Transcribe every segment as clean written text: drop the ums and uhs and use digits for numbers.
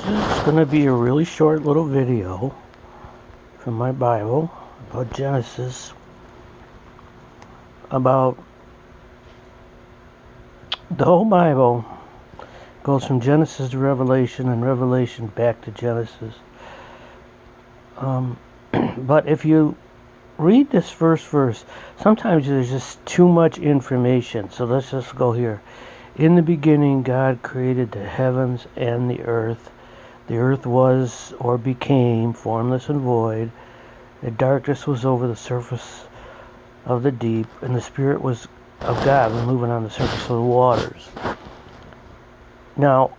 It's going to be a really short little video from my Bible about Genesis, about the whole Bible goes from Genesis to Revelation and Revelation back to Genesis. But if you read this first verse, sometimes there's just too much information. So let's just go here. In the beginning, God created the heavens and the earth. The earth was or became formless and void. The darkness was over the surface of the deep, and the Spirit was of God was moving on the surface of the waters. Now,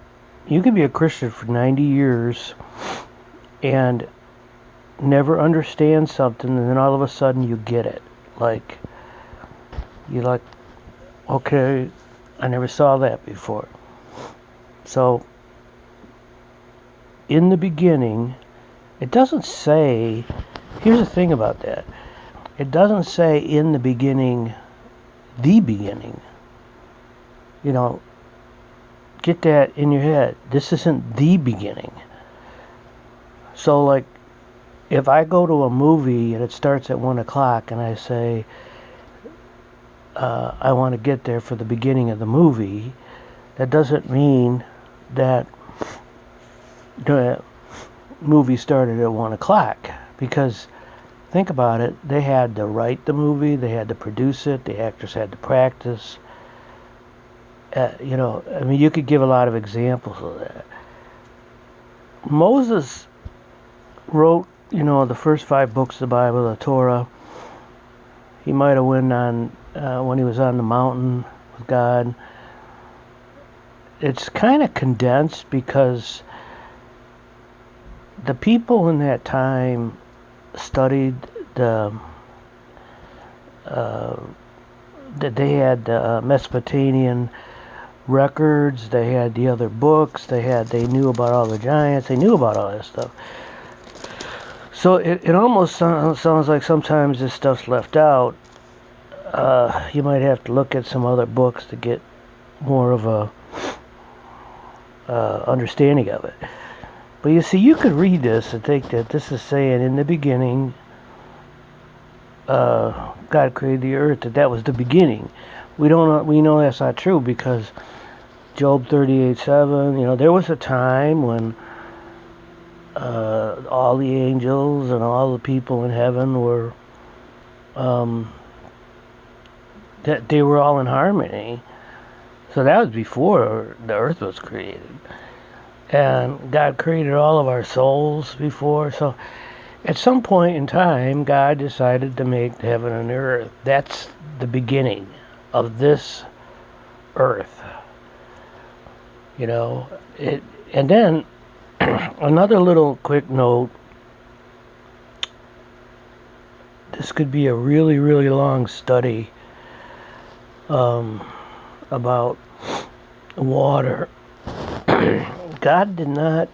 you could be a Christian for 90 years and never understand something, and then all of a sudden you get it. You're like, okay, I never saw that before. So, in the beginning, it doesn't say, here's the thing about that. It doesn't say in the beginning, the beginning. You know, get that in your head. This isn't the beginning. So, like, if I go to a movie and it starts at 1 o'clock and I say, I want to get there for the beginning of the movie, that doesn't mean that the movie started at 1 o'clock. Because, think about it, they had to write the movie, they had to produce it, the actors had to practice. You could give a lot of examples of that. Moses wrote, the first 5 books of the Bible, the Torah. He might have went on when he was on the mountain with God. It's kind of condensed because the people in that time studied that they had Mesopotamian records, they had the other books, they knew about all the giants, they knew about all that stuff. So it almost sounds like sometimes this stuff's left out. You might have to look at some other books to get more of a understanding of it. But you see, you could read this and think that this is saying in the beginning, God created the earth, that was the beginning. We know that's not true because Job 38:7, there was a time when all the angels and all the people in heaven were that they were all in harmony. So that was before the earth was created. And God created all of our souls before. So at some point in time, God decided to make heaven and earth. That's the beginning of this earth. And then another little quick note. This could be a really, really long study about water. God did not,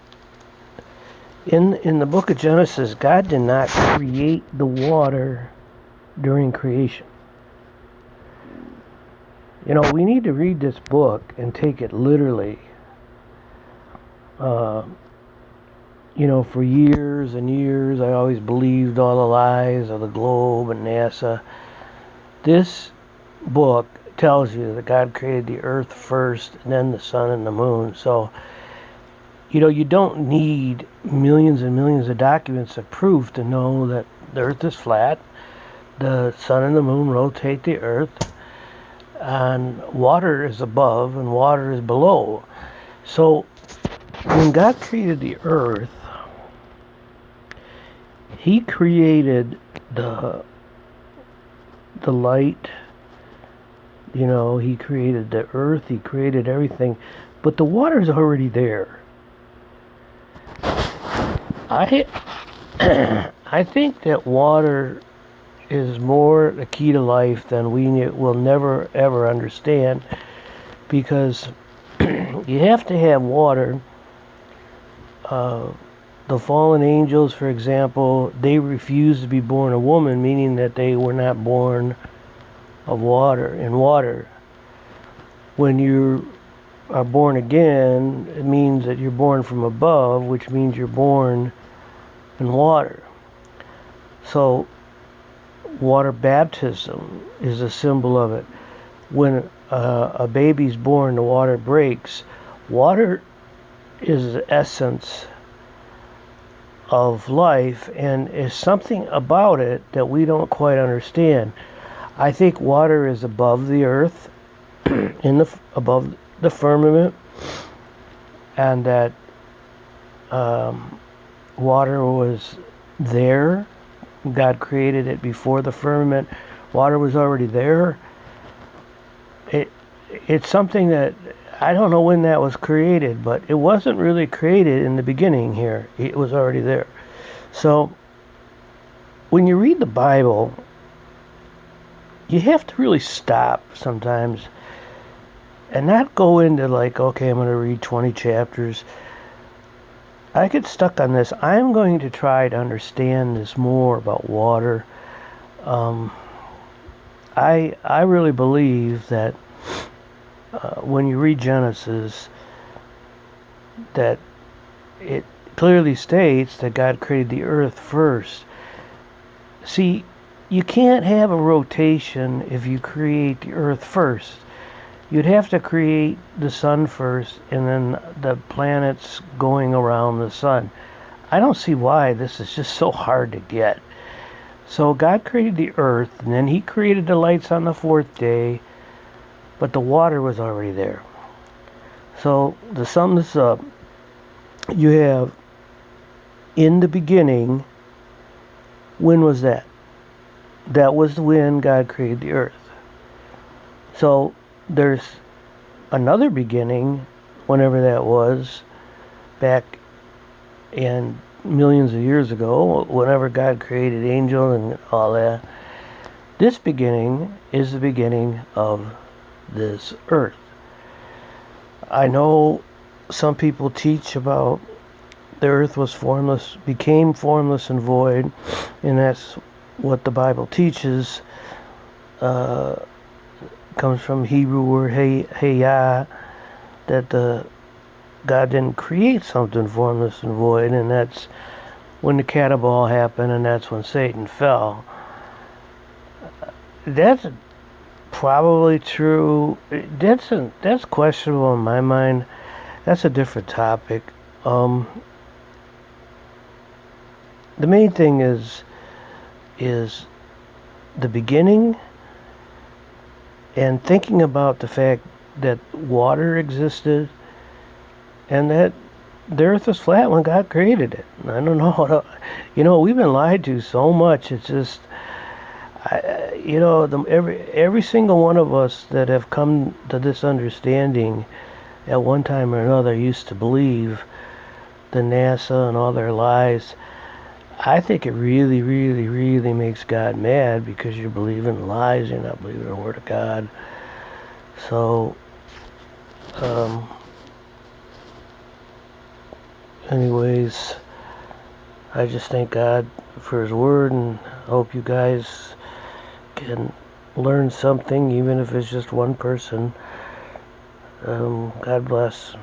in the book of Genesis, God did not create the water during creation. We need to read this book and take it literally. For years and years, I always believed all the lies of the globe and NASA. This book tells you that God created the earth first and then the sun and the moon. So, you don't need millions and millions of documents of proof to know that the earth is flat, the sun and the moon rotate the earth, and water is above and water is below. So, when God created the earth, He created the light, He created the earth, He created everything, but the water's already there. I think that water is more the key to life than we will never ever understand, because you have to have water. The fallen angels, for example, they refused to be born a woman, meaning that they were not born of water. In water, when you are born again, it means that you're born from above, which means you're born in water. So water baptism is a symbol of it. When a baby's born, the water breaks. Water is the essence of life, and is something about it that we don't quite understand. I think water is above the earth, above the firmament, and that water was there. God created it before the firmament. Water was already there. It's something that I don't know when that was created, but it wasn't really created in the beginning here. It was already there. So when you read the Bible, you have to really stop sometimes and not go into like, okay, I'm going to read 20 chapters. I get stuck on this. I'm going to try to understand this more about water. I really believe that when you read Genesis, that it clearly states that God created the earth first. See, you can't have a rotation if you create the earth first. You'd have to create the sun first and then the planets going around the sun. I don't see why this is just so hard to get. So God created the earth, and then he created the lights on the fourth day, but the water was already there. So to sum this up, you have in the beginning. When was that? That was when God created the earth. So there's another beginning, whenever that was, back in millions of years ago, whenever God created angel and all that. This beginning is the beginning of this earth. I know some people teach about the earth was formless, became formless and void, and that's what the Bible teaches. Comes from Hebrew word hayah, that God didn't create something formless and void, and that's when the cattaball happened, and that's when Satan fell. That's probably true. That's questionable in my mind. That's a different topic. The main thing is the beginning, and thinking about the fact that water existed and that the earth was flat when God created it. I don't know. We've been lied to so much. It's just, every single one of us that have come to this understanding at one time or another used to believe the NASA and all their lies. I think it really, really, really makes God mad, because you're believing lies, you're not believing the Word of God. So, anyways, I just thank God for His Word, and hope you guys can learn something, even if it's just one person. God bless.